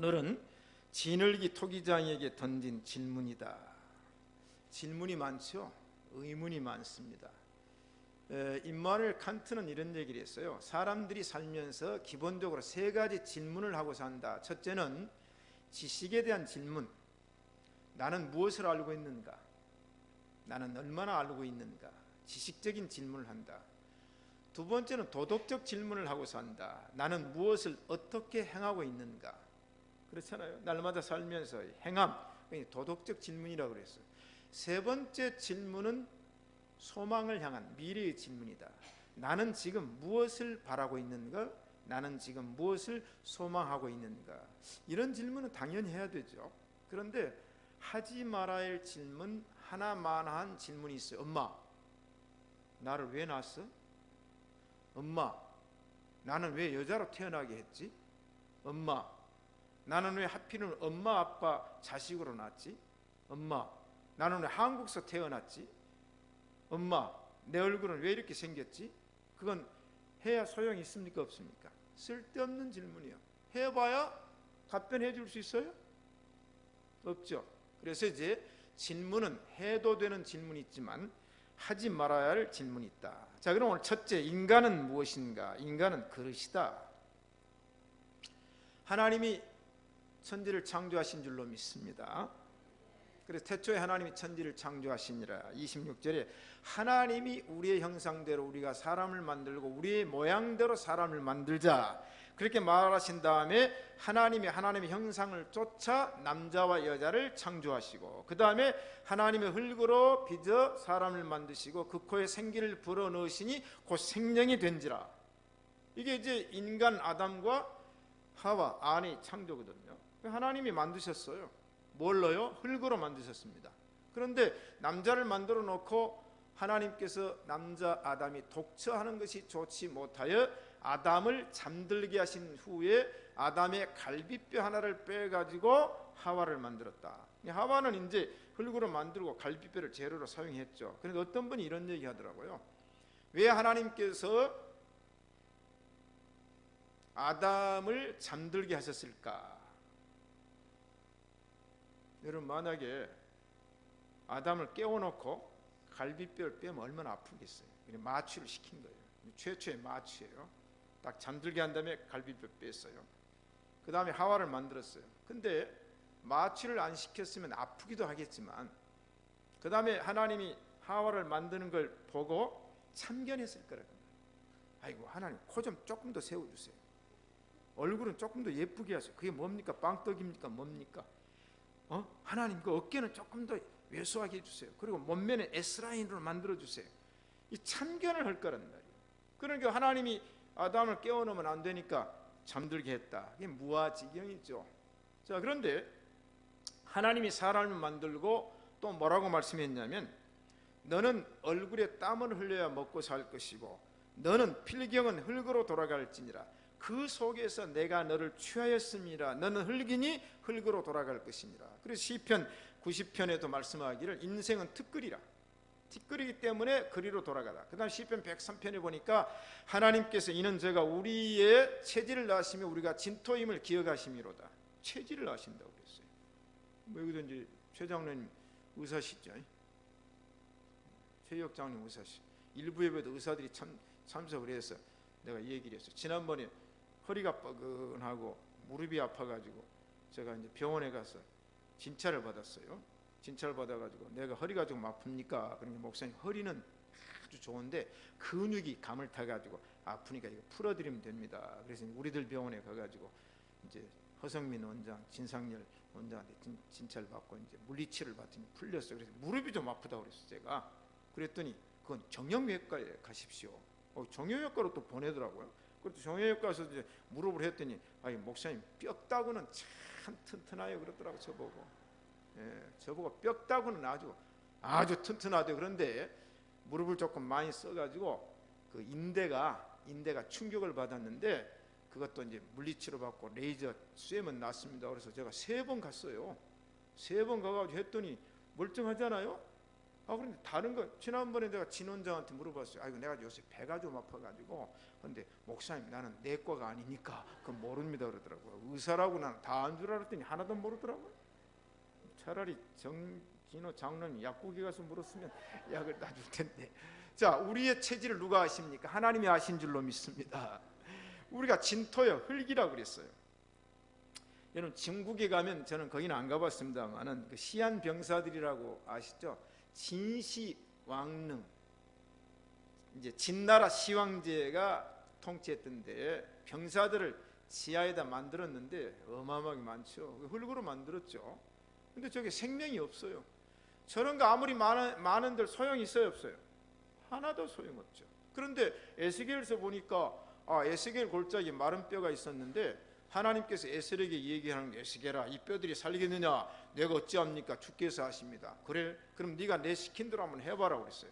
오늘은 진흙이 토기장에게 던진 질문이다. 질문이 많죠. 의문이 많습니다. 임마누엘 칸트는 이런 얘기를 했어요. 사람들이 살면서 기본적으로 세 가지 질문을 하고 산다. 첫째는 지식에 대한 질문. 나는 무엇을 알고 있는가? 나는 얼마나 알고 있는가? 지식적인 질문을 한다. 두 번째는 도덕적 질문을 하고 산다. 나는 무엇을 어떻게 행하고 있는가? 그렇잖아요. 날마다 살면서 행함, 도덕적 질문이라고 그랬어요. 세 번째 질문은 소망을 향한 미래의 질문이다. 나는 지금 무엇을 바라고 있는가? 나는 지금 무엇을 소망하고 있는가? 이런 질문은 당연히 해야 되죠. 그런데 하지 말아야 할 질문 하나만한 질문이 있어요. 엄마, 나를 왜 낳았어? 엄마, 나는 왜 여자로 태어나게 했지? 엄마, 나는 왜 하필은 엄마 아빠 자식으로 낳았지? 엄마, 나는 왜 한국에서 태어났지? 엄마, 내 얼굴은 왜 이렇게 생겼지? 그건 해야 소용이 있습니까 없습니까? 쓸데없는 질문이요. 해봐야 답변해 줄 수 있어요? 없죠. 그래서 이제 질문은 해도 되는 질문이 있지만 하지 말아야 할 질문이 있다. 자, 그럼 오늘 첫째, 인간은 무엇인가? 인간은 그릇이다. 하나님이 천지를 창조하신 줄로 믿습니다. 그래서 태초에 하나님이 천지를 창조하시니라. 26절에 하나님이 우리의 형상대로 우리가 사람을 만들고 우리의 모양대로 사람을 만들자, 그렇게 말하신 다음에 하나님의 형상을 쫓아 남자와 여자를 창조하시고, 그 다음에 하나님의 흙으로 빚어 사람을 만드시고 그 코에 생기를 불어넣으시니 곧 생명이 된지라. 이게 이제 인간 아담과 하와 안의 창조거든요. 하나님이 만드셨어요. 뭘로요? 흙으로 만드셨습니다. 그런데 남자를 만들어 놓고 하나님께서 남자 아담이 독처하는 것이 좋지 못하여 아담을 잠들게 하신 후에 아담의 갈비뼈 하나를 빼가지고 하와를 만들었다. 하와는 이제 흙으로 만들고 갈비뼈를 재료로 사용했죠. 그런데 어떤 분이 이런 얘기 하더라고요. 왜 하나님께서 아담을 잠들게 하셨을까? 여러분, 만약에 아담을 깨워놓고 갈비뼈를 빼면 얼마나 아프겠어요. 마취를 시킨 거예요. 최초의 마취예요. 딱 잠들게 한 다음에 갈비뼈 뺐어요. 그 다음에 하와를 만들었어요. 근데 마취를 안 시켰으면 아프기도 하겠지만 그 다음에 하나님이 하와를 만드는 걸 보고 참견했을 거라고. 아이고, 하나님 코 좀 조금 더 세워주세요. 얼굴은 조금 더 예쁘게 하세요. 그게 뭡니까? 빵떡입니까? 뭡니까? 하나님 그 어깨는 조금 더 왜소하게 해주세요. 그리고 몸매는 S라인으로 만들어주세요. 이 참견을 할 거란 말이에요. 그러니까 하나님이 아담을 깨워놓으면 안 되니까 잠들게 했다. 이게 무아지경이죠. 자, 그런데 하나님이 사람을 만들고 또 뭐라고 말씀했냐면, 너는 얼굴에 땀을 흘려야 먹고 살 것이고 너는 필경은 흙으로 돌아갈지니라. 그 속에서 내가 너를 취하였음이라. 너는 흙이니 흙으로 돌아갈 것이니라. 그래서 시편 90편에도 말씀하기를 인생은 티끌이라. 티끌이기 때문에 그리로 돌아가다. 그 다음 시편 103편에 보니까 하나님께서 이는 제가 우리의 체질을 아시며 우리가 진토임을 기억하심이로다. 체질을 아신다고 그랬어요. 뭐 여기든지 최 장로님 의사시죠. 최혁 장로님 의사시. 일부 예배도 의사들이 참석을 해서 내가 얘기를 했어요. 지난번에 허리가 뻐근하고 무릎이 아파가지고 제가 이제 병원에 가서 진찰을 받았어요. 진찰을 받아가지고 내가 허리가 좀 아픕니까? 그러니까 목사님, 허리는 아주 좋은데 근육이 감을 타가지고 아프니까 이거 풀어드리면 됩니다. 그래서 우리들 병원에 가가지고 이제 허성민 원장, 진상열 원장한테 진찰 받고 이제 물리치료를 받더니 풀렸어요. 그래서 무릎이 좀 아프다고 그랬어요. 제가 그랬더니 그건 정형외과에 가십시오. 정형외과로 또 보내더라고요. 그것도 정형외과에서 이제 무릎을 했더니, 아이 목사님 뼈다구는 참 튼튼해요 그러더라고. 저보고. 저보고 뼈다구는 아주 튼튼하대. 그런데 무릎을 조금 많이 써가지고 그 인대가 충격을 받았는데 그것도 이제 물리치료 받고 레이저 쐬면 낫습니다. 그래서 제가 3번 갔어요. 3번 가가지고 했더니 멀쩡하잖아요. 그런데 다른 거 지난번에 내가 진원장한테 물어봤어요. 아이고 내가 요새 배가 좀 아파가지고. 근데 목사님 나는 내과가 아니니까 그건 모릅니다 그러더라고요. 의사라고 나는 다 안 줄 알았더니 하나도 모르더라고요. 차라리 정진호 장로님 약국에 가서 물었으면 약을 놔줄 텐데. 자, 우리의 체질을 누가 아십니까? 하나님이 아신 줄로 믿습니다. 우리가 진토여 흙이라고 그랬어요. 여러분 중국에 가면, 저는 거기는 안 가봤습니다만은 그 시안 병사들이라고 아시죠? 진시황릉, 이제 진나라 시황제가 통치했던데 병사들을 지하에다 만들었는데 어마어마하게 많죠. 흙으로 만들었죠. 근데 저게 생명이 없어요. 저런 거 아무리 많은들 소용이 있어요 없어요? 하나도 소용없죠. 그런데 에스겔에서 보니까 에스겔 골짜기에 마른 뼈가 있었는데 하나님께서 에스겔에게 얘기하는 게, 에스겔아 이 뼈들이 살리겠느냐? 내가 어찌합니까? 주께서 하십니다. 그래? 그럼 네가 내 시킨 대로 한번 해봐라 그랬어요.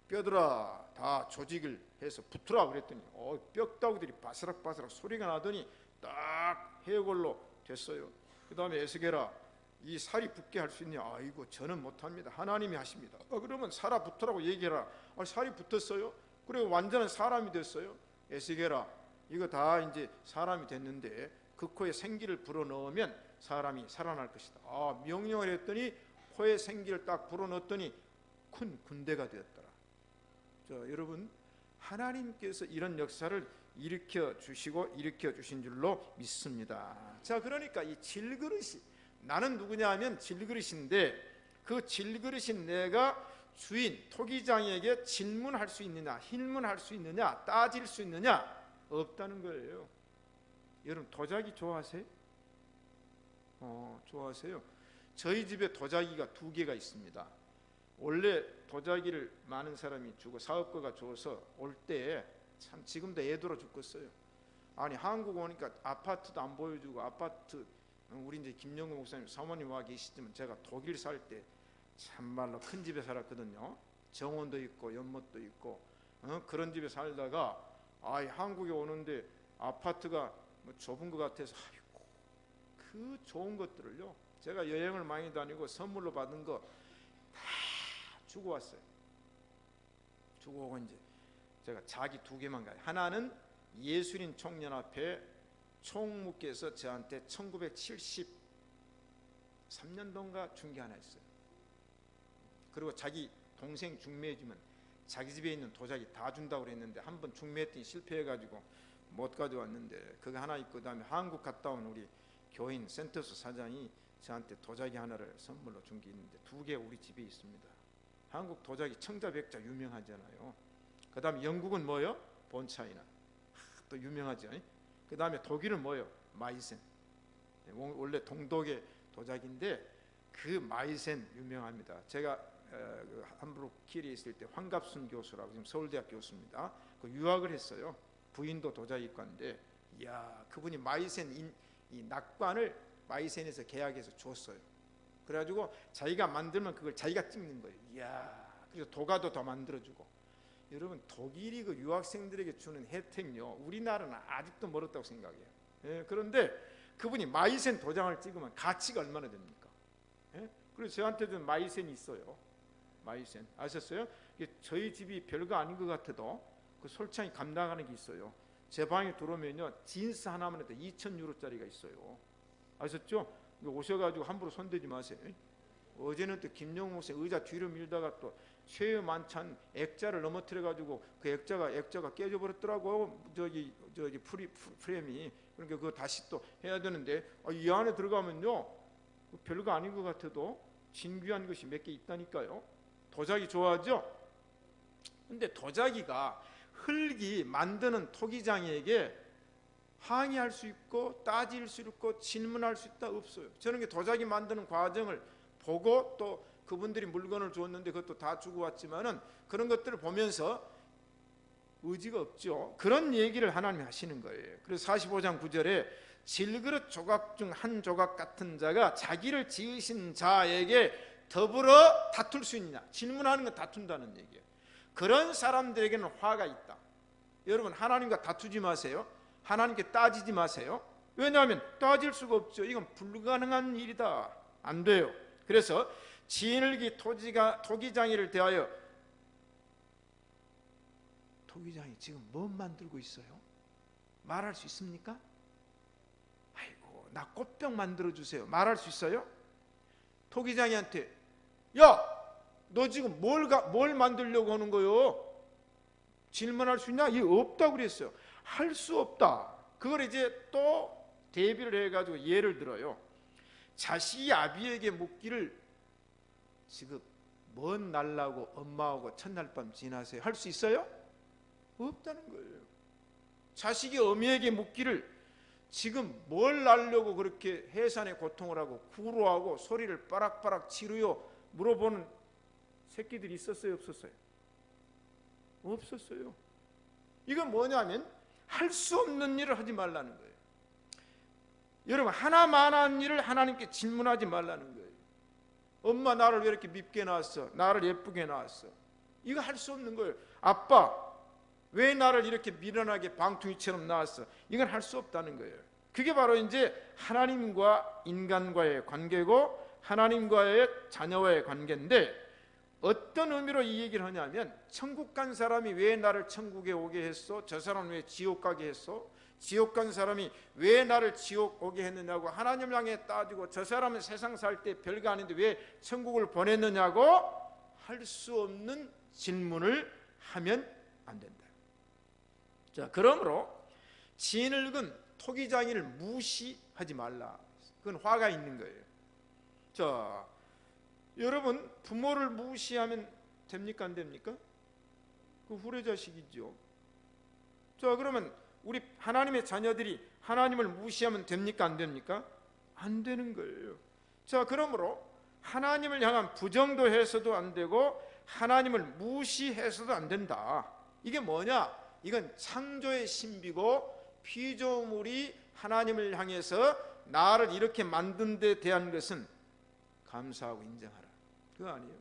뼈들아 다 조직을 해서 붙으라 그랬더니 뼈다구들이 바스락바스락 소리가 나더니 딱 해골로 됐어요. 그 다음에 에스겔아 이 살이 붙게 할 수 있냐? 아이고 저는 못합니다. 하나님이 하십니다. 그러면 살아 붙으라고 얘기해라. 살이 붙었어요. 그리고 완전한 사람이 됐어요. 에스겔아 이거 다 이제 사람이 됐는데 그 코에 생기를 불어넣으면 사람이 살아날 것이다. 명령을 했더니 코에 생기를 딱 불어넣었더니 큰 군대가 되었더라. 여러분 하나님께서 이런 역사를 일으켜 주시고 일으켜 주신 줄로 믿습니다. 자, 그러니까 이 질그릇이, 나는 누구냐 하면 질그릇인데 그 질그릇인 내가 주인 토기장에게 질문할 수 있느냐, 힐문할 수 있느냐, 따질 수 있느냐? 없다는 거예요. 여러분 도자기 좋아하세요? 좋아하세요? 저희 집에 도자기가 2개가 있습니다. 원래 도자기를 많은 사람이 주고 사업가가 줘서 올 때 참 지금도 애들어 죽겠어요. 아니 한국 오니까 아파트도 안 보여주고, 아파트 우리 이제 김영구 목사님 사모님 와 계시지만 제가 독일 살 때 참말로 큰 집에 살았거든요. 정원도 있고 연못도 있고 그런 집에 살다가 한국에 오는데 아파트가 뭐 좁은 것 같아서 아이고 그 좋은 것들을요 제가 여행을 많이 다니고 선물로 받은 거 다 주고 왔어요. 주고 오고 이제 제가 자기 2개만 가요. 하나는 예술인 총연합회 총무께서 저한테 1973년도인가 준 게 하나 있어요. 그리고 자기 동생 중매해주면 자기 집에 있는 도자기 다 준다고 그랬는데 한번 중매했더니 실패해가지고 못 가져왔는데 그거 하나 있고, 그 다음에 한국 갔다 온 우리 교인 센터스 사장이 저한테 도자기 하나를 선물로 준 게 있는데 2개 우리 집에 있습니다. 한국 도자기 청자백자 유명하잖아요. 그 다음에 영국은 뭐요? 본차이나 또 유명하죠. 그 다음에 독일은 뭐요? 마이센. 원래 동독의 도자기인데 그 마이센 유명합니다. 제가 함부르크 킬에 있을 때 황갑순 교수라고 지금 서울대학 교수입니다. 그 유학을 했어요. 부인도 도자기과인데, 이야 그분이 마이센 이 낙관을 마이센에서 계약해서 줬어요. 그래가지고 자기가 만들면 그걸 자기가 찍는 거예요. 이야, 그래서 도가도 더 만들어주고. 여러분 독일이 그 유학생들에게 주는 혜택요 우리나라는 아직도 멀었다고 생각해요. 그런데 그분이 마이센 도장을 찍으면 가치가 얼마나 됩니까? 그래서 저한테도 마이센이 있어요. 마이센 아셨어요? 저희 집이 별거 아닌 것 같아도 그 솔창이 감당하는 게 있어요. 제 방에 들어오면요 진스 하나만 해도 2,000유로짜리가 있어요. 아셨죠? 오셔가지고 함부로 손대지 마세요. 어제는 또 김영우 목사 의자 뒤로 밀다가 또 최후 만찬 액자를 넘어뜨려가지고 그 액자가 깨져버렸더라고. 저기 프레임이. 그러니까 그거 다시 또 해야 되는데 이 안에 들어가면요 별거 아닌 것 같아도 진귀한 것이 몇 개 있다니까요. 도자기 좋아하죠? 근데 도자기가 흙이 만드는 토기장에게 항의할 수 있고 따질 수 있고 질문할 수 있다? 없어요. 저는 그 도자기 만드는 과정을 보고 또 그분들이 물건을 줬는데 그것도 다 주고 왔지만은 그런 것들을 보면서 의지가 없죠. 그런 얘기를 하나님이 하시는 거예요. 그래서 45장 9절에 질그릇 조각 중 한 조각 같은 자가 자기를 지으신 자에게 더불어 다툴 수 있느냐? 질문하는 건 다툰다는 얘기예요. 그런 사람들에게는 화가 있다. 여러분 하나님과 다투지 마세요. 하나님께 따지지 마세요. 왜냐하면 따질 수가 없죠. 이건 불가능한 일이다. 안 돼요. 그래서 진흙이 토기장이를 대하여, 토기장이 지금 뭐 만들고 있어요? 말할 수 있습니까? 아이고, 나 꽃병 만들어 주세요. 말할 수 있어요? 토기장이한테, 야, 너 지금 뭘 만들려고 하는 거요? 질문할 수 있냐? 이 없다고 그랬어요. 할 수 없다. 그걸 이제 또 대비를 해가지고 예를 들어요. 자식이 아비에게 묻기를, 지금 뭔 날라고 엄마하고 첫날 밤 지나세요? 할 수 있어요? 없다는 거예요. 자식이 어미에게 묻기를, 지금 뭘 날려고 그렇게 해산의 고통을 하고 구로하고 소리를 빠락빠락 지르요? 물어보는 새끼들이 있었어요? 없었어요? 없었어요. 이건 뭐냐면 할 수 없는 일을 하지 말라는 거예요. 여러분, 하나만한 일을 하나님께 질문하지 말라는 거예요. 엄마, 나를 왜 이렇게 밉게 낳았어? 나를 예쁘게 낳았어? 이거 할 수 없는 거예요. 아빠, 왜 나를 이렇게 미련하게 방퉁이처럼 낳았어? 이건 할 수 없다는 거예요. 그게 바로 이제 하나님과 인간과의 관계고 하나님과의 자녀와의 관계인데, 어떤 의미로 이 얘기를 하냐면, 천국 간 사람이 왜 나를 천국에 오게 했어? 저 사람은 왜 지옥 가게 했어? 지옥 간 사람이 왜 나를 지옥 오게 했느냐고 하나님을 향해 따지고, 저 사람은 세상 살 때 별거 아닌데 왜 천국을 보냈느냐고 할 수 없는 질문을 하면 안 된다. 자, 그러므로 진흙은 토기장이를 무시하지 말라. 그건 화가 있는 거예요. 자, 여러분, 부모를 무시하면 됩니까? 안 됩니까? 그 후레자식이죠. 자, 그러면 우리 하나님의 자녀들이 하나님을 무시하면 됩니까? 안 됩니까? 안 되는 거예요. 자, 그러므로 하나님을 향한 부정도 해서도 안 되고 하나님을 무시해서도 안 된다. 이게 뭐냐? 이건 창조의 신비고, 피조물이 하나님을 향해서 나를 이렇게 만든 데 대한 것은 감사하고 인정하라. 그거 아니에요.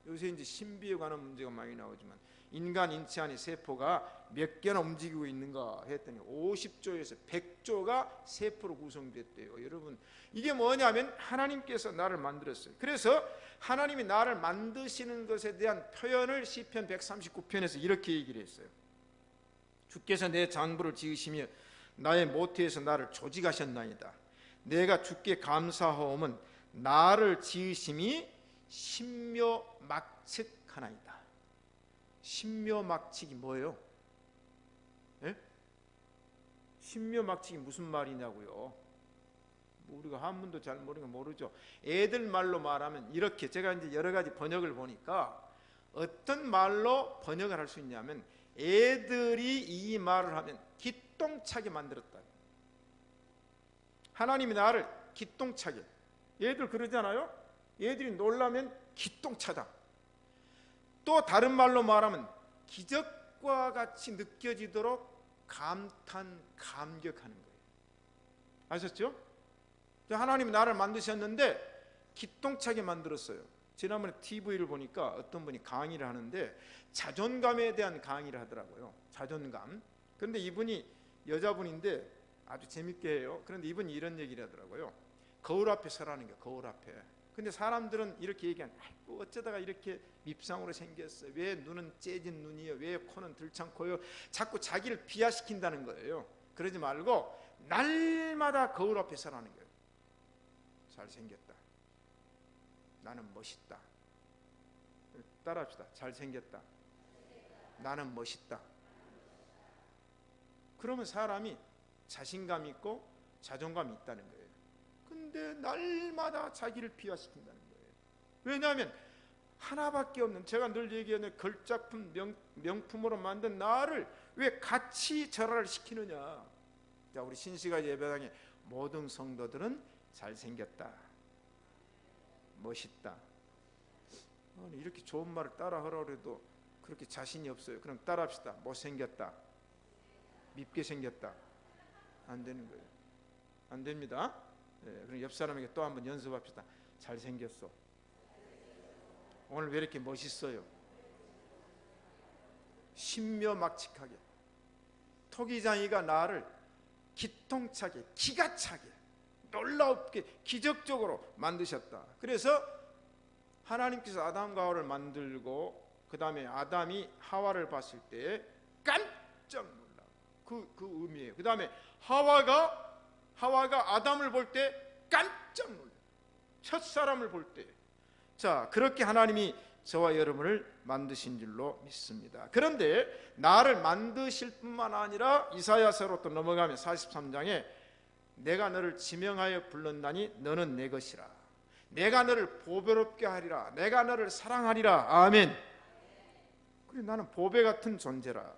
요새 이제 신비에 관한 문제가 많이 나오지만, 인간 인체 안에 세포가 몇 개나 움직이고 있는가 했더니 50조에서 100조가 세포로 구성됐대요. 여러분, 이게 뭐냐면 하나님께서 나를 만들었어요. 그래서 하나님이 나를 만드시는 것에 대한 표현을 시편 139편에서 이렇게 얘기를 했어요. 주께서 내 장부를 지으시며 나의 모태에서 나를 조직하셨나이다. 내가 주께 감사하오면 나를 지으심이 신묘막측하나이다. 신묘막측이 뭐예요? 예? 신묘막측이 무슨 말이냐고요? 우리가 한문도 잘 모르는 거 모르죠. 애들 말로 말하면 이렇게, 제가 이제 여러 가지 번역을 보니까 어떤 말로 번역을 할 수 있냐면, 애들이 이 말을 하면 기똥차게 만들었다. 하나님이 나를 기똥차게, 얘들 그러잖아요. 얘들이 놀라면 기똥차다. 또 다른 말로 말하면 기적과 같이 느껴지도록 감탄, 감격하는 거예요. 아셨죠? 하나님이 나를 만드셨는데 기똥차게 만들었어요. 지난번에 TV를 보니까 어떤 분이 강의를 하는데 자존감에 대한 강의를 하더라고요. 자존감. 그런데 이분이 여자분인데 아주 재밌게 해요. 그런데 이분이 이런 얘기를 하더라고요. 거울 앞에 서라는 거예요. 거울 앞에. 근데 사람들은 이렇게 얘기하는, 아이고 어쩌다가 이렇게 밉상으로 생겼어요. 왜 눈은 째진 눈이에요? 왜 코는 들창코요? 자꾸 자기를 비하시킨다는 거예요. 그러지 말고 날마다 거울 앞에 서라는 거예요. 잘생겼다. 나는 멋있다. 따라합시다. 잘생겼다. 나는 멋있다. 그러면 사람이 자신감 있고 자존감이 있다는 거예요. 근데 날마다 자기를 비하시킨다는 거예요. 왜냐하면 하나밖에 없는, 제가 늘 얘기하는 걸작품 명품으로 만든 나를 왜 같이 절하를 시키느냐. 자, 우리 신시가 예배당의 모든 성도들은 잘생겼다, 멋있다. 아니, 이렇게 좋은 말을 따라하라고 해도 그렇게 자신이 없어요. 그럼 따라합시다. 못생겼다, 밉게 생겼다. 안 되는 거예요. 안 됩니다. 네, 그럼 옆 사람에게 또 한번 연습합시다. 잘생겼어. 오늘 왜 이렇게 멋있어요? 신묘막측하게. 토기장이가 나를 기통차게, 기가 차게, 놀랍게, 기적적으로 만드셨다. 그래서 하나님께서 아담과 하와를 만들고 그 다음에 아담이 하와를 봤을 때 깜짝 놀라. 그 의미예요. 그 다음에 하와가 아담을 볼 때 깜짝 놀라. 첫사람을 볼 때. 자, 그렇게 하나님이 저와 여러분을 만드신 줄로 믿습니다. 그런데 나를 만드실 뿐만 아니라 이사야서로 또 넘어가면 43장에 내가 너를 지명하여 불렀나니 너는 내 것이라. 내가 너를 보배롭게 하리라. 내가 너를 사랑하리라. 아멘. 그래, 나는 보배 같은 존재라.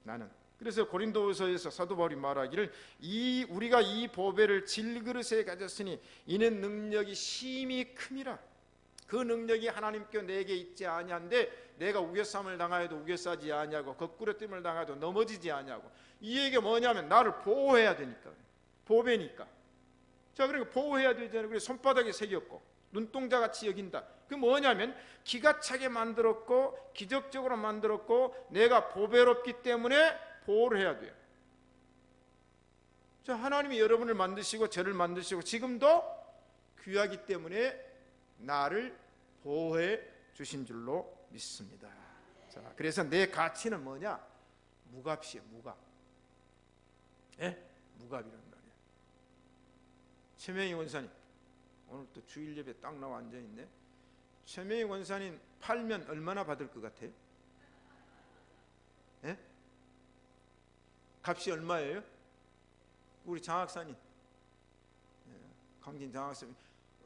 나는. 그래서 고린도후서에서 사도 바울이 말하기를 우리가 이 보배를 질그릇에 가졌으니 이는 능력이 심히 큼이라. 그 능력이 하나님께 내게 있지 아니한데 내가 우겨쌈을 당하여도 우겨싸지 아니하고 거꾸로 뜸을 당하여도 넘어지지 아니하고. 이 얘기가 뭐냐면 나를 보호해야 되니까. 보배니까. 자, 그러니까 보호해야 되잖아요. 그래서 손바닥에 새겼고 눈동자같이 여긴다. 그 뭐냐면 기가 차게 만들었고 기적적으로 만들었고 내가 보배롭기 때문에 보호를 해야 돼요. 자, 하나님이 여러분을 만드시고 저를 만드시고 지금도 귀하기 때문에 나를 보호해 주신 줄로 믿습니다. 자, 그래서 내 가치는 뭐냐? 무값이에요. 무값. 예? 무값이란 말이에요. 최명희 원사님, 오늘 또 주일 예배 딱 나와 앉아 있네. 최명희 원사님 팔면 얼마나 받을 것 같아요? 예? 값이 얼마예요? 우리 장학사님, 강진 장학사님,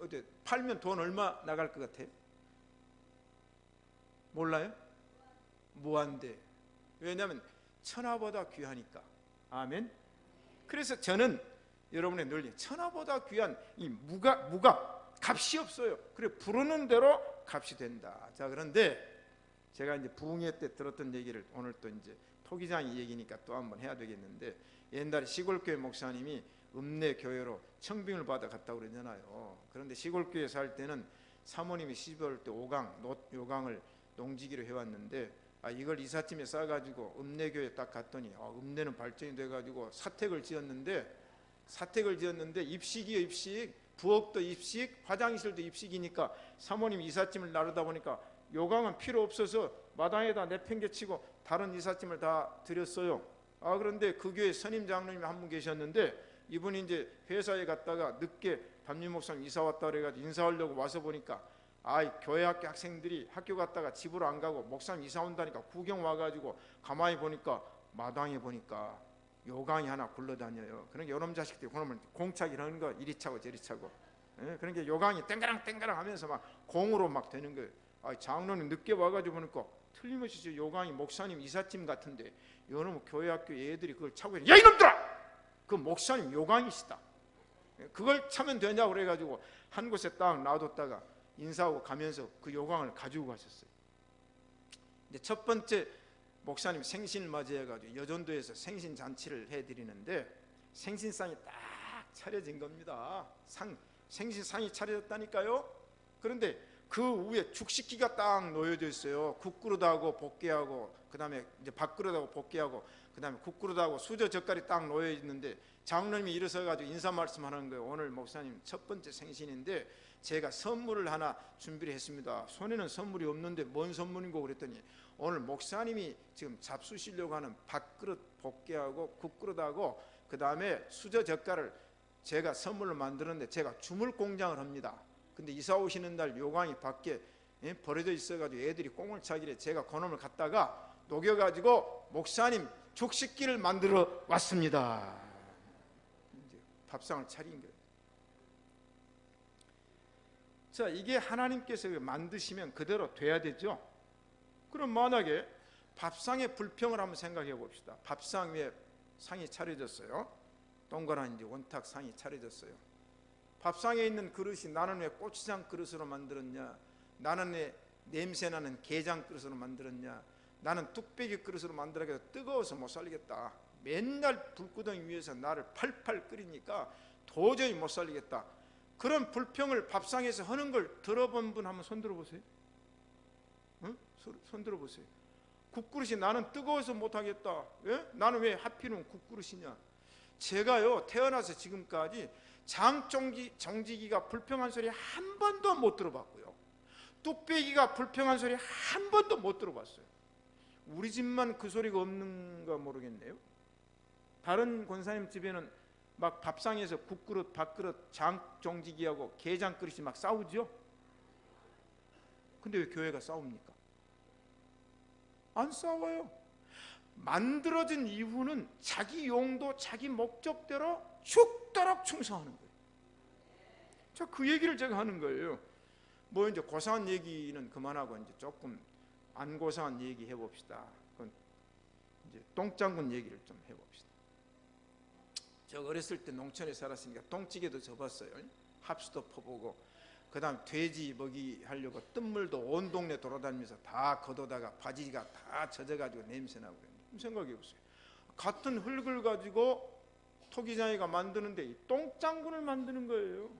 어때? 팔면 돈 얼마 나갈 것 같아요? 몰라요? 무한대. 왜냐하면 천하보다 귀하니까. 아멘. 그래서 저는 여러분의 논리, 천하보다 귀한 이 무값, 값이 없어요. 그래, 부르는 대로 값이 된다. 자, 그런데 제가 이제 부흥회 때 들었던 얘기를 오늘 또 이제 토기장이 얘기니까 또 한번 해야 되겠는데, 옛날에 시골교회 목사님이 읍내 교회로 청빙을 받아 갔다고 그러잖아요. 그런데 시골교회 살 때는 사모님이 시집올 때 요강을 농지기로 해왔는데, 이걸 이삿짐에 싸가지고 읍내교회 딱 갔더니 읍내는 발전이 돼가지고 사택을 지었는데 입식이요, 입식. 부엌도 입식, 화장실도 입식이니까 사모님이 이삿짐을 나르다 보니까 요강은 필요 없어서 마당에다 내팽개치고 다른 이삿짐을 다 드렸어요. 그런데 그 교회 선임 장로님이 한 분 계셨는데, 이분이 이제 회사에 갔다가 늦게 담임 목사님 이사 왔다 그래가지고 인사하려고 와서 보니까 교회 학생들이 학교 갔다가 집으로 안 가고 목사님 이사 온다니까 구경 와가지고 가만히 보니까 마당에 보니까 요강이 하나 굴러다녀요. 그러니까 요놈 자식들이 그러면 공차기 하는 거 이리 차고 저리 차고. 그러니까 요강이 땡가랑 하면서 막 공으로 막 되는 거예요. 장로님 늦게 와가지고 보니까 틀림없이 요강이 목사님 이삿짐 같은데 요놈 교회 학교 애들이 그걸 차고 있는, 야 이놈들아! 그 목사님 요강이시다. 그걸 차면 되냐고 그래가지고 한 곳에 딱 놔뒀다가 인사하고 가면서 그 요강을 가지고 가셨어요. 이제 첫 번째 목사님 생신을 맞이해가지고 여전도에서 생신 잔치를 해드리는데 생신상이 딱 차려진 겁니다. 생신상이 차려졌다니까요. 그런데 그 위에 죽식기가 딱 놓여져 있어요. 국그릇하고 볶개하고 그 다음에 이제 밥그릇하고 볶개하고 그 다음에 국그릇하고 수저 젓갈이 딱 놓여 있는데 장로님이 일어서가지고 인사 말씀하는 거예요. 오늘 목사님 첫 번째 생신인데 제가 선물을 하나 준비를 했습니다. 손에는 선물이 없는데 뭔 선물인고 그랬더니 오늘 목사님이 지금 잡수시려고 하는 밥그릇 볶개하고 국그릇하고 그 다음에 수저 젓갈을 제가 선물로 만들었는데 제가 주물 공장을 합니다. 근데 이사 오시는 날 요강이 밖에 버려져 있어가지고 애들이 꽁을 차길래 제가 그놈을 갖다가 녹여가지고 목사님 죽식기를 만들어 왔습니다. 이제 밥상을 차린 거예요. 자, 이게 하나님께서 만드시면 그대로 돼야 되죠. 그럼 만약에 밥상의 불평을 한번 생각해 봅시다. 밥상 위에 상이 차려졌어요. 동그란 이제 원탁 상이 차려졌어요. 밥상에 있는 그릇이 나는 왜 고추장 그릇으로 만들었냐? 나는 왜 냄새나는 게장 그릇으로 만들었냐? 나는 뚝배기 그릇으로 만들어서 뜨거워서 못 살리겠다. 맨날 불구덩이 위에서 나를 팔팔 끓이니까 도저히 못 살리겠다. 그런 불평을 밥상에서 하는 걸 들어본 분 한번 손 들어보세요. 응? 손 들어보세요. 국그릇이 나는 뜨거워서 못하겠다. 예? 나는 왜 하필이면 국그릇이냐? 제가요 태어나서 지금까지 장정지기가 불평한 소리 한 번도 못 들어봤고요. 뚝배기가 불평한 소리 한 번도 못 들어봤어요. 우리 집만 그 소리가 없는가 모르겠네요. 다른 권사님 집에는 막 밥상에서 국그릇, 밥그릇, 장종지기하고 게장 그릇이 막 싸우죠. 근데 왜 교회가 싸웁니까? 안 싸워요. 만들어진 이유는 자기 용도, 자기 목적대로 죽도록 충성하는 거예요. 자, 그 얘기를 제가 하는 거예요. 뭐 이제 고상한 얘기는 그만하고 이제 조금 안 고상한 얘기 해봅시다. 그건 이제 똥장군 얘기를 좀 해봅시다. 저 어렸을 때 농촌에 살았으니까 똥찌개도 접었어요. 합수도 퍼보고, 그 다음 돼지 먹이 하려고 뜬물도 온 동네 돌아다니면서 다 걷어다가 바지가 다 젖어가지고 냄새나고 그랬는데 생각해 보세요. 같은 흙을 가지고 토기장이가 만드는데 이 똥장군을 만드는 거예요.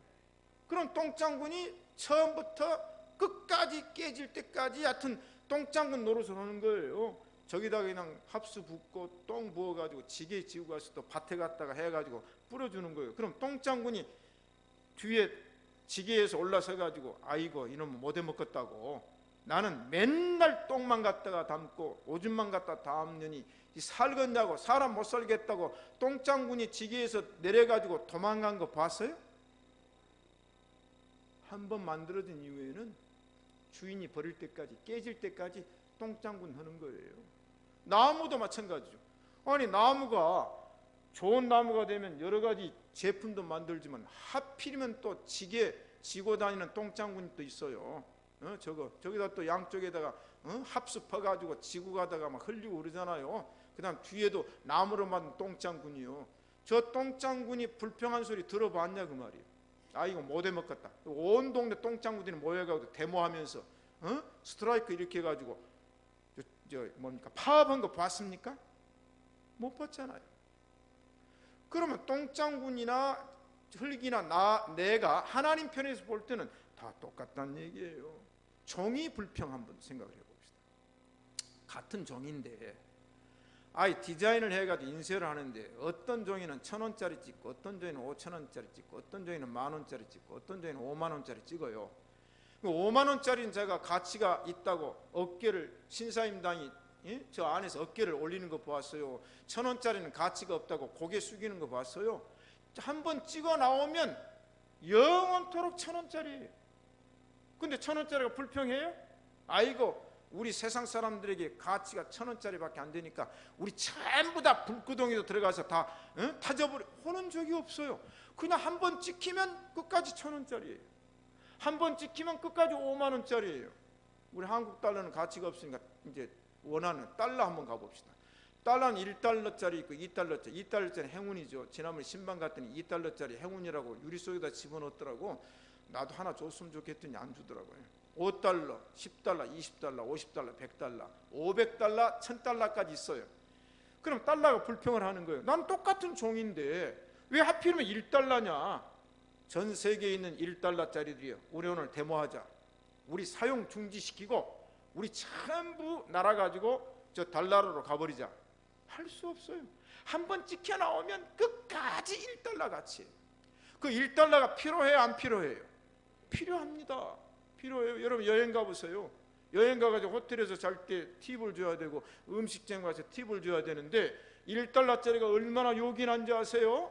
그럼 똥장군이 처음부터 끝까지 깨질 때까지 하여튼 똥장군 노릇을 하는 거예요. 저기다가 그냥 합수 붓고 똥 부어가지고 지게 지고 가서 또 밭에 갔다가 해가지고 뿌려주는 거예요. 그럼 똥장군이 뒤에 지게에서 올라서가지고 아이고 이놈은 못해 먹겠다고, 나는 맨날 똥만 갖다가 담고 오줌만 갖다 담느니 살겠냐고, 사람 못 살겠다고 똥장군이 지게에서 내려가지고 도망간 거 봤어요? 한번 만들어진 이후에는 주인이 버릴 때까지, 깨질 때까지 똥장군 하는 거예요. 나무도 마찬가지죠. 아니 나무가 좋은 나무가 되면 여러 가지 제품도 만들지만 하필이면 또 지게 지고 다니는 똥장군이 또 있어요. 저기다 또 양쪽에다가 합수 퍼가지고 지고 가다가 막 흘리고 그러잖아요. 그 다음 뒤에도 나무로 만든 똥장군이요. 저 똥장군이 불평한 소리 들어봤냐 그 말이에요. 아 이거 못해 먹겠다. 온 동네 똥장군들이 모여가지고 데모하면서 스트라이크 이렇게 해가지고 뭡니까 파업한 거 봤습니까? 못 봤잖아요. 그러면 똥장군이나 흙이나 내가 하나님 편에서 볼 때는 다 똑같다는 얘기예요. 종이 불평 한번 생각을 해봅시다. 같은 종인데 아이 디자인을 해가지고 인쇄를 하는데 어떤 종이는 1,000원짜리 찍고 어떤 종이는 5,000원짜리 찍고 어떤 종이는 10,000원짜리 찍고 어떤 종이는 50,000원짜리 찍어요. 50,000원짜리는 제가 가치가 있다고 어깨를 신사임당이 저 안에서 어깨를 올리는 거 보았어요. 1,000원짜리는 가치가 없다고 고개 숙이는 거 봤어요. 한번 찍어 나오면 영원토록 1,000원짜리예요. 근데 1,000원짜리가 불평해요? 아이고 우리 세상 사람들에게 가치가 1,000원짜리밖에 안 되니까 우리 전부 다 불구덩이로 들어가서 다 타져버려 하는 적이 없어요. 그냥 한번 찍히면 끝까지 1,000원짜리예요. 한번 찍히면 끝까지 50,000원짜리예요. 우리 한국 달러는 가치가 없으니까 이제 원하는 달러 한번 가봅시다. 달러는 1달러짜리 있고 2달러짜리, 2달러짜리 행운이죠. 지난번에 신방 갔더니 2달러짜리 행운이라고 유리 속에다 집어넣었더라고. 나도 하나 줬으면 좋겠더니 안 주더라고요. 5달러, 10달러, 20달러, 50달러, 100달러, 500달러, 1000달러까지 있어요. 그럼 달러가 불평을 하는 거예요. 난 똑같은 종인데 왜 하필이면 1달러냐? 전 세계에 있는 1달러짜리들이요. 우리 오늘 데모하자. 우리 사용 중지시키고 우리 전부 날아가지고 저 달러로 가버리자. 할 수 없어요. 한번 찍혀 나오면 끝까지 1달러 가치예요. 그 1달러가 필요해요? 안 필요해요? 필요합니다. 필요해요. 여러분 여행 가보세요. 여행 가가지고 호텔에서 잘 때 팁을 줘야 되고 음식점 가서 팁을 줘야 되는데 1달러짜리가 얼마나 요긴한지 아세요?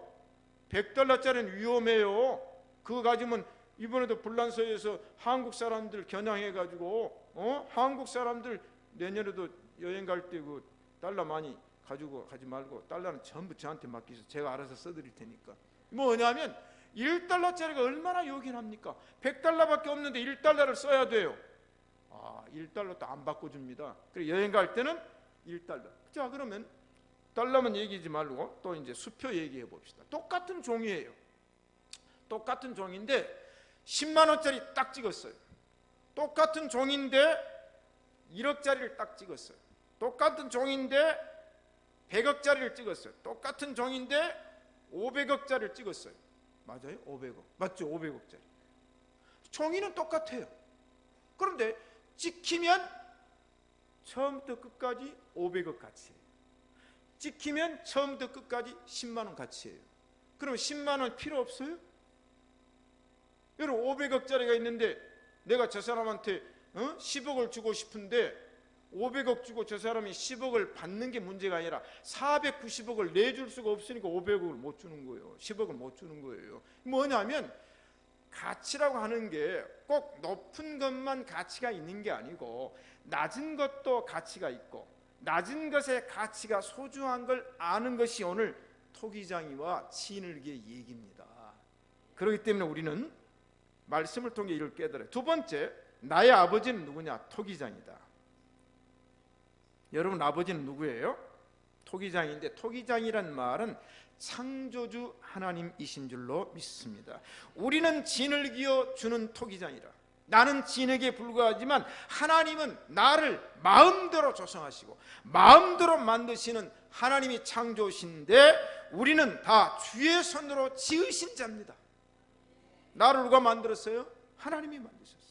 100달러짜리는 위험해요. 그거 가지면 이번에도 불란서에서 한국 사람들 겨냥해가지고 한국 사람들 내년에도 여행 갈 때 그 달러 많이 가지고 가지 말고 달러는 전부 저한테 맡기셔서 제가 알아서 써드릴 테니까. 뭐냐면 1달러짜리가 얼마나 요긴합니까? 100달러밖에 없는데 1달러를 써야 돼요. 아, 1달러도 안 바꿔줍니다. 그래 여행 갈 때는 1달러. 자 그러면 달러만 얘기하지 말고 또 이제 수표 얘기해 봅시다. 똑같은 종이에요. 똑같은 종인데 10만원짜리 딱 찍었어요. 똑같은 종인데 1억짜리를 딱 찍었어요. 똑같은 종인데 100억짜리를 찍었어요. 똑같은 종인데 500억짜리를 찍었어요. 맞아요? 500억. 맞죠? 500억짜리. 종이는 똑같아요. 그런데 찍히면 처음부터 끝까지 500억 가치예요. 찍히면 처음부터 끝까지 10만원 가치예요. 그럼 10만원 필요 없어요? 여러분 500억짜리가 있는데 내가 저 사람한테 10억을 주고 싶은데 500억 주고 저 사람이 10억을 받는 게 문제가 아니라 490억을 내줄 수가 없으니까 500억을 못 주는 거예요. 10억을 못 주는 거예요. 뭐냐면 가치라고 하는 게 꼭 높은 것만 가치가 있는 게 아니고 낮은 것도 가치가 있고 낮은 것의 가치가 소중한 걸 아는 것이 오늘 토기장이와 진흙의 얘기입니다. 그렇기 때문에 우리는 말씀을 통해 이를 깨달아요. 두 번째, 나의 아버지는 누구냐? 토기장이다. 여러분 아버지는 누구예요? 토기장인데 토기장이란 말은 창조주 하나님이신 줄로 믿습니다. 우리는 진흙이여 주는 토기장이라. 나는 진흙에 불과하지만 하나님은 나를 마음대로 조성하시고 마음대로 만드시는 하나님이 창조신데 우리는 다 주의 손으로 지으신 자입니다. 나를 누가 만들었어요? 하나님이 만드셨어요.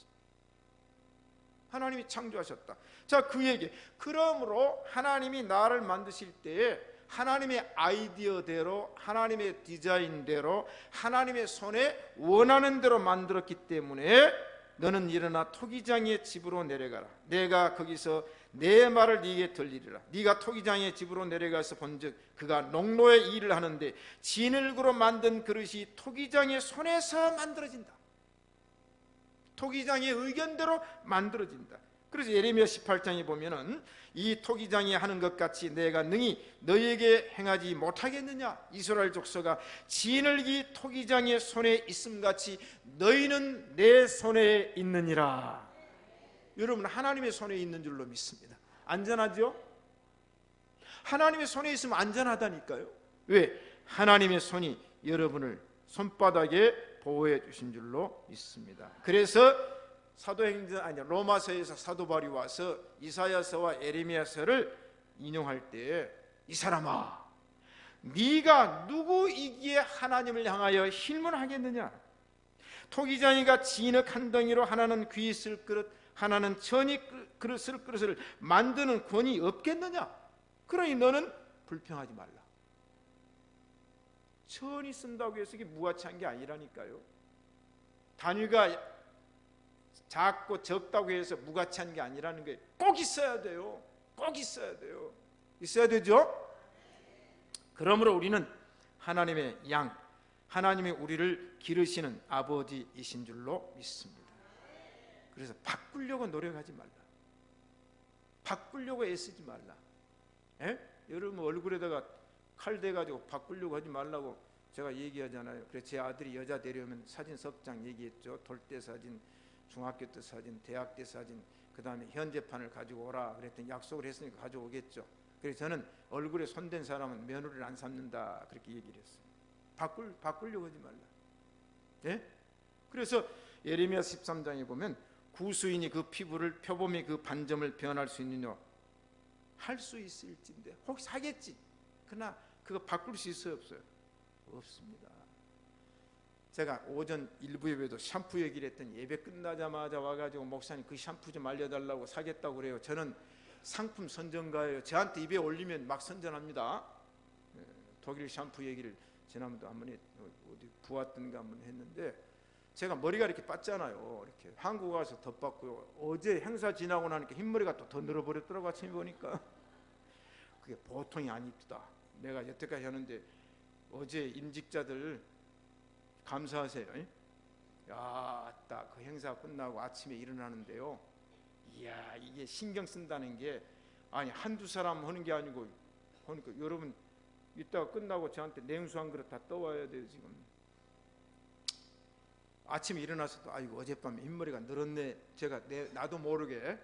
하나님이 창조하셨다. 자, 그 얘기. 그러므로 하나님이 나를 만드실 때에 하나님의 아이디어대로 하나님의 디자인대로 하나님의 손에 원하는 대로 만들었기 때문에 너는 일어나 토기장의 집으로 내려가라. 내가 거기서 내 말을 네게 들리리라. 네가 토기장의 집으로 내려가서 본즉 그가 농로의 일을 하는데 진흙으로 만든 그릇이 토기장의 손에서 만들어진다. 토기장의 의견대로 만들어진다. 그래서 예레미야 18장에 보면은 이 토기장이 하는 것 같이 내가 능히 너희에게 행하지 못하겠느냐. 이스라엘 족속아, 진흙이 토기장의 손에 있음같이 너희는 내 손에 있느니라. 여러분 하나님의 손에 있는 줄로 믿습니다. 안전하죠? 하나님의 손에 있으면 안전하다니까요. 왜? 하나님의 손이 여러분을 손바닥에 보호해 주신 줄로 믿습니다. 그래서 사도행전 로마서에서 사도 바울이 와서 이사야서와 예레미야서를 인용할 때 이 사람아, 네가 누구이기에 하나님을 향하여 실문하겠느냐? 토기장이가 진흙 한 덩이로 하나는 귀 쓸 그릇 하나는 천이 쓸 그릇을 만드는 권이 없겠느냐? 그러니 너는 불평하지 말라. 천이 쓴다고 해서 이게 무가치한 게 아니라니까요. 단위가 작고 적다고 해서 무가치한 게 아니라는 게 꼭 있어야 돼요. 꼭 있어야 돼요. 있어야 되죠? 그러므로 우리는 하나님의 양, 하나님이 우리를 기르시는 아버지이신 줄로 믿습니다. 그래서 바꾸려고 노력하지 말라. 바꾸려고 애쓰지 말라. 에? 여러분 얼굴에다가 칼 대가지고 바꾸려고 하지 말라고 제가 얘기하잖아요. 그래서 제 아들이 여자 데려오면 사진 석 장 얘기했죠. 돌 때 사진, 중학교 때 사진, 대학 때 사진, 그 다음에 현재판을 가지고 오라 그랬더니 약속을 했으니까 가져오겠죠. 그래서 저는 얼굴에 손댄 사람은 며느리를 안 삼는다 그렇게 얘기를 했어요. 바꾸려고 하지 말라. 예? 그래서 예레미야 13장에 보면 구수인이 그 피부를 표범이 그 반점을 변할 수 있느냐? 할 수 있을진데 혹시 하겠지. 그러나 그거 바꿀 수 있어요 없어요? 없습니다. 제가 오전 일부 예배도 샴푸 얘기를 했더니 예배 끝나자마자 와가지고 목사님 그 샴푸 좀 알려달라고 사겠다고 그래요. 저는 상품 선전가예요. 저한테 입에 올리면 막 선전합니다. 독일 샴푸 얘기를 지난번도 한번 어디 부왔던가 한번 했는데 제가 머리가 이렇게 빠잖아요. 이렇게 한국 와서 덧봤고요. 어제 행사 지나고 나니까 흰머리가 또 더 늘어버렸더라고. 아침에 보니까 그게 보통이 아닙니다. 내가 여태까지 하는데 어제 임직자들 감사하세요. 야, 딱 그 행사 끝나고 아침에 일어나는데요. 이야, 이게 신경 쓴다는 게 아니 한두 사람 하는 게 아니고 그러니까 여러분 이따가 끝나고 저한테 냉수 한 그릇 다 떠와야 돼요. 지금 아침에 일어나서도 아이고 어젯밤에 흰머리가 늘었네. 제가 나도 모르게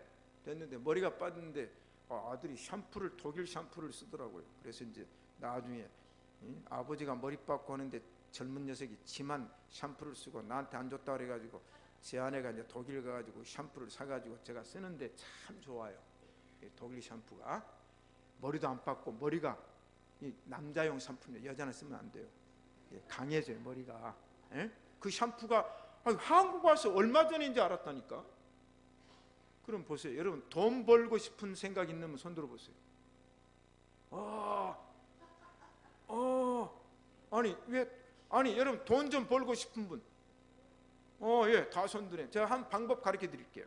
됐는데 머리가 빠졌는데 아들이 샴푸를 독일 샴푸를 쓰더라고요. 그래서 이제 나중에 아버지가 머리 빠고 하는데 젊은 녀석이 지만 샴푸를 쓰고 나한테 안 줬다 그래가지고 제 아내가 이제 독일 가가지고 샴푸를 사가지고 제가 쓰는데 참 좋아요. 독일 샴푸가 머리도 안 빠고 머리가 남자용 샴푸인데 여자는 쓰면 안 돼요. 강해져요 머리가. 그 샴푸가 한국 와서 얼마 전인지 알았다니까. 그럼 보세요. 여러분 돈 벌고 싶은 생각 있는 손 들어보세요. 아니 여러분 돈 좀 벌고 싶은 분 예, 다 손드네. 제가 한 방법 가르쳐 드릴게요.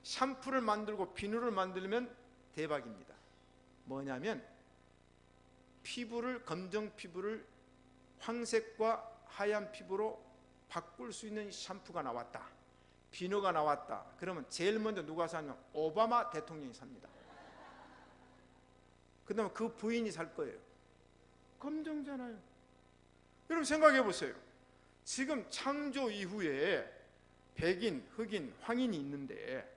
샴푸를 만들고 비누를 만들면 대박입니다. 뭐냐면 피부를, 검정 피부를 황색과 하얀 피부로 바꿀 수 있는 샴푸가 나왔다, 비누가 나왔다. 그러면 제일 먼저 누가 사냐면 오바마 대통령이 삽니다. 그 다음에 그 부인이 살 거예요. 검정잖아요. 여러분 생각해 보세요. 지금 창조 이후에 백인, 흑인, 황인이 있는데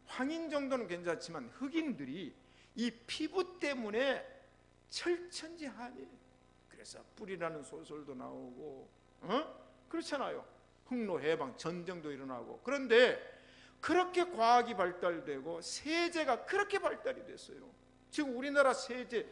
황인 정도는 괜찮지만 흑인들이 이 피부 때문에 철천지하니, 그래서 뿌리라는 소설도 나오고 그렇잖아요. 흑로 해방, 전쟁도 일어나고. 그런데 그렇게 과학이 발달되고 세제가 그렇게 발달이 됐어요. 지금 우리나라 세제,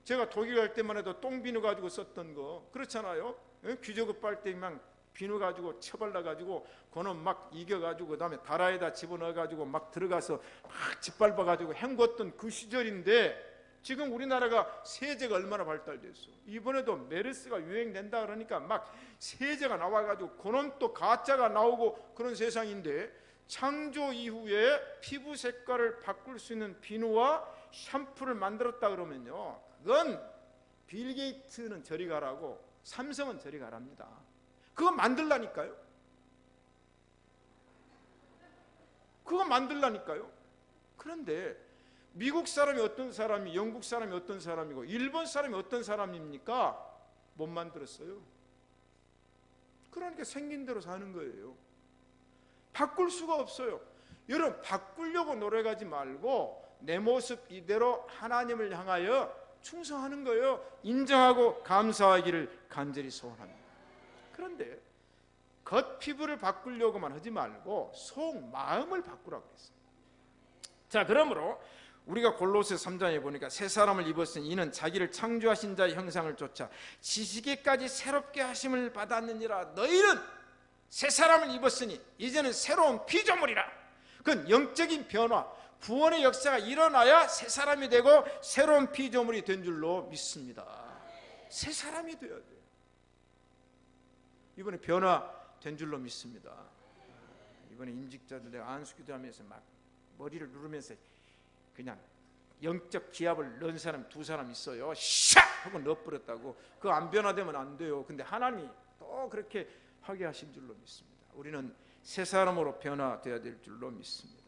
제가 독일 갈 때만 해도 똥비누 가지고 썼던 거 그렇잖아요. 귀저귀 빨 때만 비누 가지고 쳐발라 가지고 그놈 막 이겨 가지고 그다음에 다라에다 집어넣어 가지고 막 들어가서 막 짓밟아 가지고 헹궜던 그 시절인데, 지금 우리나라가 세제가 얼마나 발달됐어. 이번에도 메르스가 유행된다 그러니까 막 세제가 나와가지고 그놈 또 가짜가 나오고 그런 세상인데, 창조 이후에 피부 색깔을 바꿀 수 있는 비누와 샴푸를 만들었다 그러면요, 그건 빌 게이츠는 저리 가라고 삼성은 저리 가랍니다. 그거 만들라니까요. 그거 만들라니까요. 그런데 미국 사람이 어떤 사람이, 영국 사람이 어떤 사람이고 일본 사람이 어떤 사람입니까? 못 만들었어요. 그러니까 생긴 대로 사는 거예요. 바꿀 수가 없어요. 여러분 바꾸려고 노력하지 말고 내 모습 이대로 하나님을 향하여 충성하는 거예요. 인정하고 감사하기를 간절히 소원합니다. 그런데 겉 피부를 바꾸려고만 하지 말고 속 마음을 바꾸라고 했어요. 자, 그러므로 우리가 골로새 3장에 보니까 새 사람을 입었으니 이는 자기를 창조하신 자의 형상을 쫓아 지식에까지 새롭게 하심을 받았느니라. 너희는 새 사람을 입었으니 이제는 새로운 피조물이라. 그건 영적인 변화, 구원의 역사가 일어나야 새 사람이 되고 새로운 피조물이 된 줄로 믿습니다. 새 사람이 되어야 돼요. 이번에 변화된 줄로 믿습니다. 이번에 임직자들 내가 안수기도하면서 막 머리를 누르면서 그냥 영적 기합을 넣은 사람 두 사람 있어요. 샥 하고 넣어버렸다고. 그거 안 변화되면 안 돼요. 근데 하나님이 또 그렇게 하게 하신 줄로 믿습니다. 우리는 새 사람으로 변화되어야 될 줄로 믿습니다.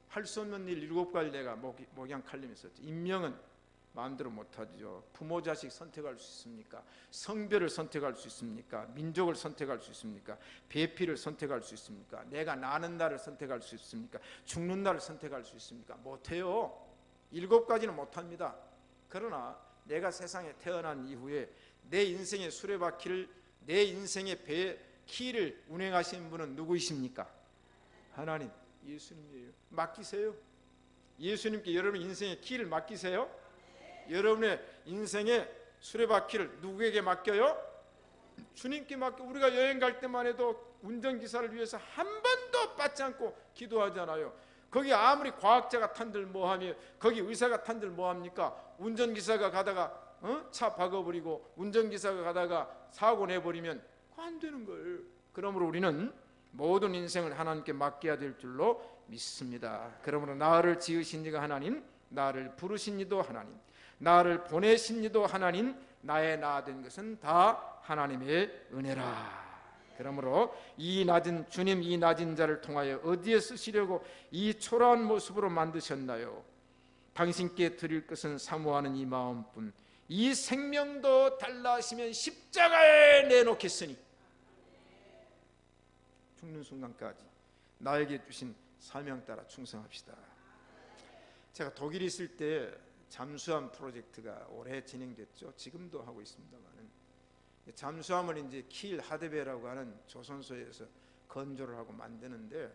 할 수 없는 일 7가지 내가 목양칼림에서 임명은 마음대로 못하죠. 부모 자식 선택할 수 있습니까? 성별을 선택할 수 있습니까? 민족을 선택할 수 있습니까? 배필을 선택할 수 있습니까? 내가 나는 날을 선택할 수 있습니까? 죽는 날을 선택할 수 있습니까? 못해요. 7가지는 못합니다. 그러나 내가 세상에 태어난 이후에 내 인생의 수레바퀴를, 내 인생의 키를 운행하시는 분은 누구이십니까? 하나님, 예수님이에요. 맡기세요. 예수님께 여러분 인생의 키를 맡기세요. 여러분의 인생의 수레바퀴를 누구에게 맡겨요? 주님께 맡겨. 우리가 여행 갈 때만 해도 운전기사를 위해서 한 번도 빠지 않고 기도하잖아요. 거기 아무리 과학자가 탄들 뭐하며, 거기 의사가 탄들 뭐합니까? 운전기사가 가다가 차 박아버리고 운전기사가 가다가 사고 내버리면 그거 안 되는 거예요. 그러므로 우리는 모든 인생을 하나님께 맡겨야 될 줄로 믿습니다. 그러므로 나를 지으신 이가 하나님, 나를 부르신 이도 하나님, 나를 보내신 이도 하나님, 나의 나 된 것은 다 하나님의 은혜라. 그러므로 이 낮은 주님, 이 낮은 자를 통하여 어디에 쓰시려고 이 초라한 모습으로 만드셨나요? 당신께 드릴 것은 사모하는 이 마음뿐. 이 생명도 달라 하시면 십자가에 내놓겠으니 죽는 순간까지 나에게 주신 사명 따라 충성합시다. 제가 독일에 있을 때 잠수함 프로젝트가 오래 진행됐죠. 지금도 하고 있습니다만은, 잠수함을 이제 킬 하드베라고 하는 조선소에서 건조를 하고 만드는데,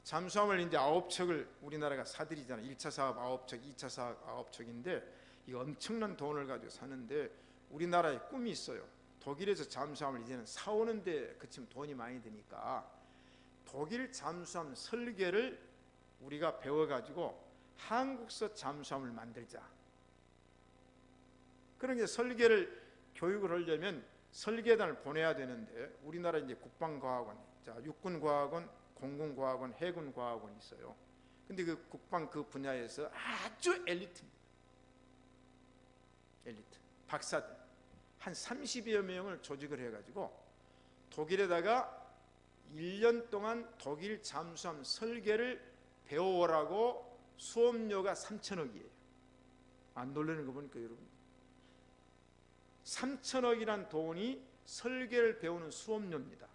잠수함을 이제 9척을 우리나라가 사들이잖아요. 1차 사업 9척, 2차 사업 9척인데 이 엄청난 돈을 가지고 사는데 우리나라에 꿈이 있어요. 독일에서 잠수함을 이제는 사오는데 그치면 돈이 많이 드니까 독일 잠수함 설계를 우리가 배워가지고 한국서 잠수함을 만들자. 그러니까 설계를 교육을 하려면 설계단을 보내야 되는데 우리나라 이제 국방과학원, 자 육군과학원, 공군과학원, 해군과학원이 있어요. 근데 그 국방 그 분야에서 아주 엘리트입니다. 엘리트 박사들 한 30여 명을 조직을 해가지고 독일에다가 1년 동안 독일 잠수함 설계를 배워오라고 수업료가 3천억이에요. 안 놀라는 거 보니까 여러분 3천억이란 돈이 설계를 배우는 수업료입니다.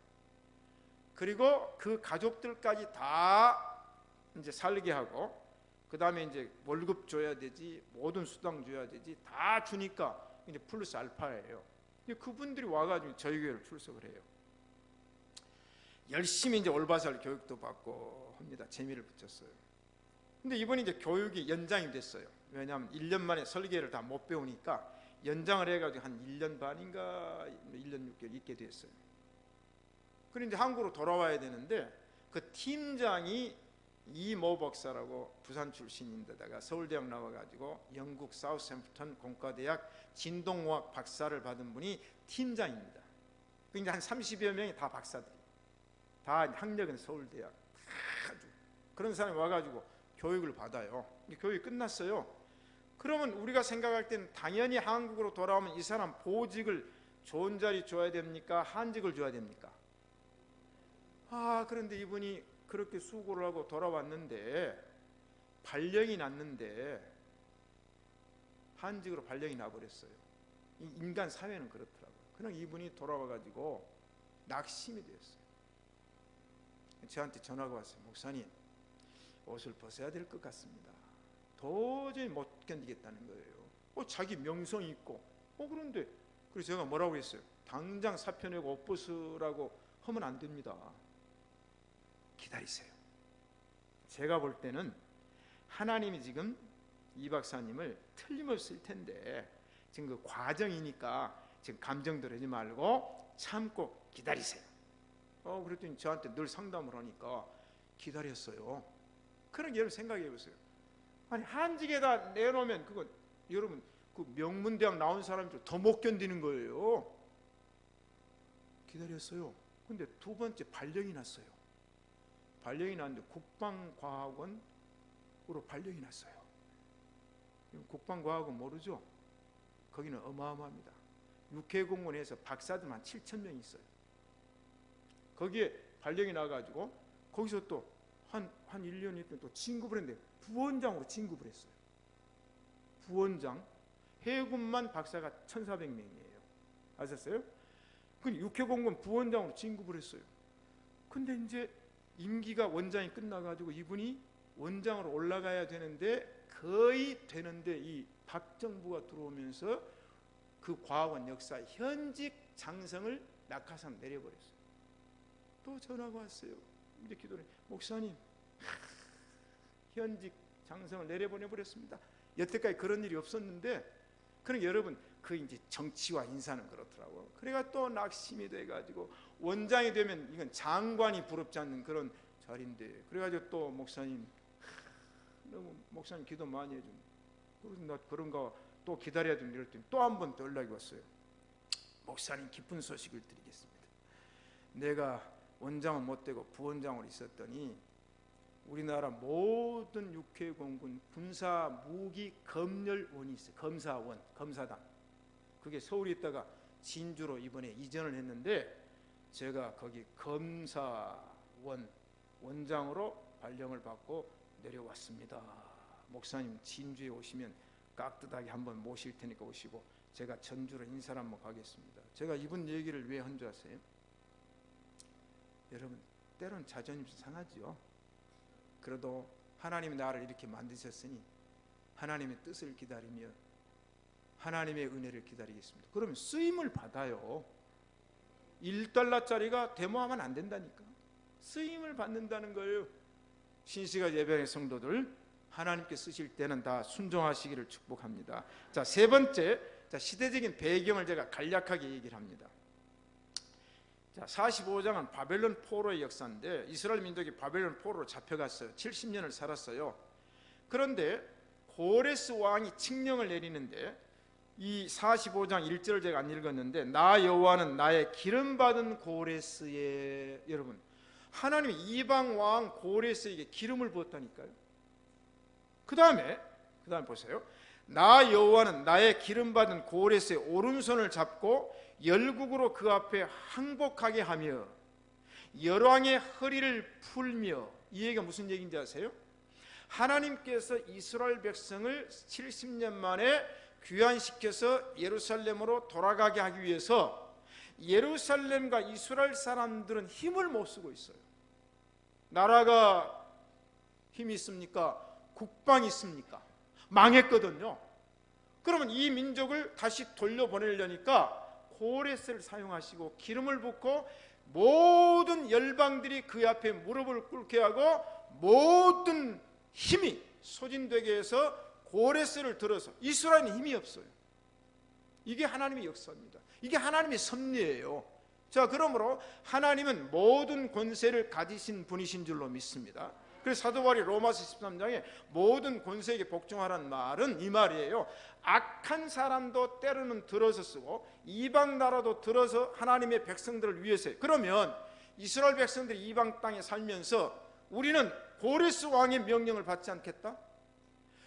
그리고 그 가족들까지 다 이제 살게 하고 그 다음에 이제 월급 줘야 되지 모든 수당 줘야 되지 다 주니까 이제 플러스 알파예요. 그분들이 와가지고 저희 교회를 출석을 해요. 열심히 이제 올바살 교육도 받고 합니다. 재미를 붙였어요. 근데 이번에 이제 교육이 연장이 됐어요. 왜냐하면 1년 만에 설계를 다 못 배우니까 연장을 해가지고 한 1년 반인가 1년 6개월 있게 됐어요. 그리고 이제 한국으로 돌아와야 되는데 그 팀장이 이모 박사라고 부산 출신인데다가 서울대학 나와가지고 영국 사우샘프턴 공과대학 진동공학 박사를 받은 분이 팀장입니다. 그러니까 한 30여 명이 다 박사들이 다 학력은 서울대학 아주 그런 사람이 와가지고 교육을 받아요. 교육이 끝났어요. 그러면 우리가 생각할 때는 당연히 한국으로 돌아오면 이 사람 보직을 좋은 자리 줘야 됩니까? 한직을 줘야 됩니까? 그런데 이분이 그렇게 수고를 하고 돌아왔는데 발령이 났는데 한직으로 발령이 나버렸어요. 이 인간 사회는 그렇더라고요. 그냥 이분이 돌아와가지고 낙심이 되었어요. 저한테 전화가 왔어요. 목사님, 옷을 벗어야 될 것 같습니다. 도저히 못 견디겠다는 거예요. 자기 명성이 있고 그런데 그래서 제가 뭐라고 했어요? 당장 사표 내고 옷 벗으라고 하면 안 됩니다. 기다리세요. 제가 볼 때는 하나님이 지금 이 박사님을 틀림없을 텐데 지금 그 과정이니까 지금 감정들 하지 말고 참고 기다리세요. 그랬더니 저한테 늘 상담을 하니까 기다렸어요. 그런 여러분 생각해 보세요. 아니 한직에다 내놓으면 그건 여러분 그 명문대학 나온 사람들 더 못 견디는 거예요. 기다렸어요. 근데 두 번째 발령이 났어요. 발령이 났는데 국방과학원으로 발령이 났어요. 국방과학원 모르죠? 거기는 어마어마합니다. 육해공군에서 박사들만 7,000명 있어요. 거기에 발령이 나가지고 거기서 또 한 1년 있더니 또 진급을 했는데 부원장으로 진급을 했어요. 부원장. 해군만 박사가 1,400명이에요. 아셨어요? 그 육해공군 부원장으로 진급을 했어요. 근데 이제 임기가 원장이 끝나가지고 이분이 원장으로 올라가야 되는데 거의 되는데 이 박 정부가 들어오면서 그 과학원 역사 현직 장성을 낙하산 내려버렸어요. 또 전화가 왔어요. 이제 기도를 목사님 현직 장성을 내려보내버렸습니다. 여태까지 그런 일이 없었는데 그러니까 여러분 그 이제 정치와 인사는 그렇더라고요. 그래가 또 낙심이 돼가지고 원장이 되면 이건 장관이 부럽지 않는 그런 자리인데 그래가지고 또 목사님 너무 목사님 기도 많이 해준 그래서 나 그런가 또 기다려야 좀 이랬더니 또 한 번 더 연락이 왔어요. 목사님 기쁜 소식을 드리겠습니다. 내가 원장은 못 되고 부원장으로 있었더니 우리나라 모든 육해공군 군사무기검열원이 있어요. 검사원, 검사단. 그게 서울에 있다가 진주로 이번에 이전을 했는데 제가 거기 검사원 원장으로 발령을 받고 내려왔습니다. 목사님 진주에 오시면 깍듯하게 한번 모실 테니까 오시고 제가 전주로 인사를 한번 가겠습니다. 제가 이분 얘기를 왜 한 줄 아세요? 여러분 때론 자존심 상하죠. 그래도 하나님이 나를 이렇게 만드셨으니 하나님의 뜻을 기다리며 하나님의 은혜를 기다리겠습니다. 그러면 쓰임을 받아요. 1달러짜리가 데모하면 안 된다니까. 쓰임을 받는다는 거예요. 신시가 예배의 성도들 하나님께 쓰실 때는 다 순종하시기를 축복합니다. 자, 세 번째, 시대적인 배경을 제가 간략하게 얘기를 합니다. 자, 45장은 바벨론 포로의 역사인데 이스라엘 민족이 바벨론 포로로 잡혀갔어요. 70년을 살았어요. 그런데 고레스 왕이 칙령을 내리는데 이 45장 1절을 제가 안 읽었는데 나 여호와는 나의 기름받은 고레스의 여러분 하나님이 이방 왕 고레스에게 기름을 부었다니까요. 그 다음에 보세요. 나 여호와는 나의 기름 받은 고레스의 오른손을 잡고 열국으로 그 앞에 항복하게 하며 열왕의 허리를 풀며, 이 얘기가 무슨 얘기인지 아세요? 하나님께서 이스라엘 백성을 70년 만에 귀환시켜서 예루살렘으로 돌아가게 하기 위해서 예루살렘과 이스라엘 사람들은 힘을 못 쓰고 있어요. 나라가 힘이 있습니까? 국방이 있습니까? 망했거든요. 그러면 이 민족을 다시 돌려보내려니까 고레스를 사용하시고 기름을 붓고 모든 열방들이 그 앞에 무릎을 꿇게 하고 모든 힘이 소진되게 해서 고레스를 들어서, 이스라엘은 힘이 없어요. 이게 하나님의 역사입니다. 이게 하나님의 섭리예요. 자, 그러므로 하나님은 모든 권세를 가지신 분이신 줄로 믿습니다. 그래서 사도 바울이 로마서 13장에 모든 권세에게 복종하라는 말은 이 말이에요. 악한 사람도 때로는 들어서 쓰고 이방 나라도 들어서 하나님의 백성들을 위해서요. 그러면 이스라엘 백성들이 이방 땅에 살면서 우리는 고레스 왕의 명령을 받지 않겠다?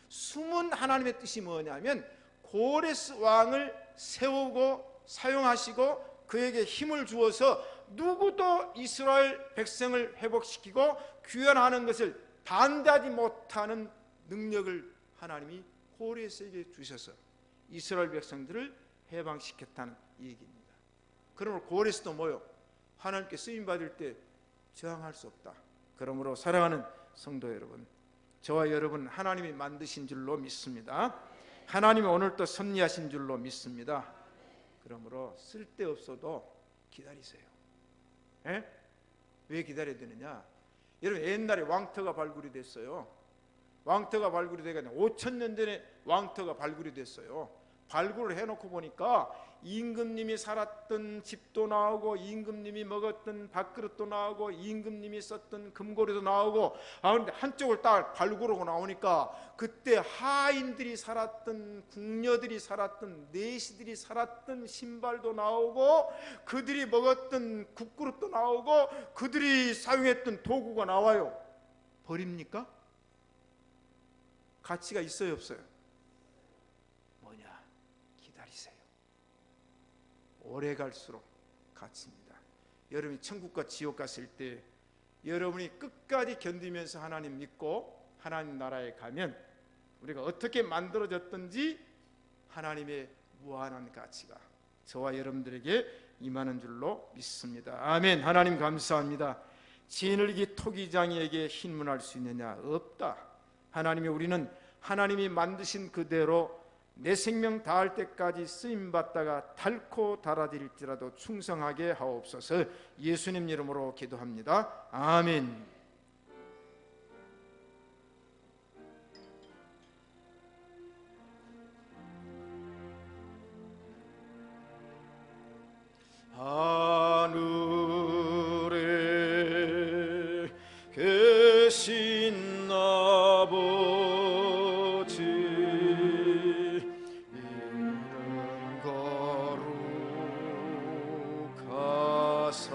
숨은 하나님의 뜻이 뭐냐면 고레스 왕을 세우고 사용하시고 그에게 힘을 주어서 누구도 이스라엘 백성을 회복시키고 귀환하는 것을 반대하지 못하는 능력을 하나님이 고레스에게 주셔서 이스라엘 백성들을 해방시켰다는 얘기입니다. 그러므로 고레스도 뭐요? 하나님께 쓰임받을 때 저항할 수 없다. 그러므로 사랑하는 성도 여러분, 저와 여러분 하나님이 만드신 줄로 믿습니다. 하나님이 오늘도 섭리하신 줄로 믿습니다. 그러므로 쓸데없어도 기다리세요. 에? 왜 기다려야 되느냐? 여러분, 옛날에 왕터가 발굴이 됐어요. 왕터가 발굴이 되가 5,000년 전에 왕터가 발굴이 됐어요. 발굴을 해놓고 보니까 임금님이 살았던 집도 나오고 임금님이 먹었던 밥그릇도 나오고 임금님이 썼던 금고리도 나오고, 그런데 한쪽을 딱 발굴하고 나오니까 그때 하인들이 살았던, 궁녀들이 살았던, 내시들이 살았던 신발도 나오고 그들이 먹었던 국그릇도 나오고 그들이 사용했던 도구가 나와요. 버립니까? 가치가 있어요, 없어요? 뭐냐? 기다리세요. 오래 갈수록 가치입니다. 여러분이 천국과 지옥 갔을 때 여러분이 끝까지 견디면서 하나님 믿고 하나님 나라에 가면 우리가 어떻게 만들어졌든지 하나님의 무한한 가치가 저와 여러분들에게 임하는 줄로 믿습니다. 아멘. 하나님 감사합니다. 진흙이 토기장이에게 흰문할 수 있느냐? 없다. 하나님이, 우리는 하나님이 만드신 그대로 내 생명 다할 때까지 쓰임받다가 닳고 닳아질지라도 충성하게 하옵소서. 예수님 이름으로 기도합니다. 아멘. 하늘에 계신 아버지, 이름 거룩하사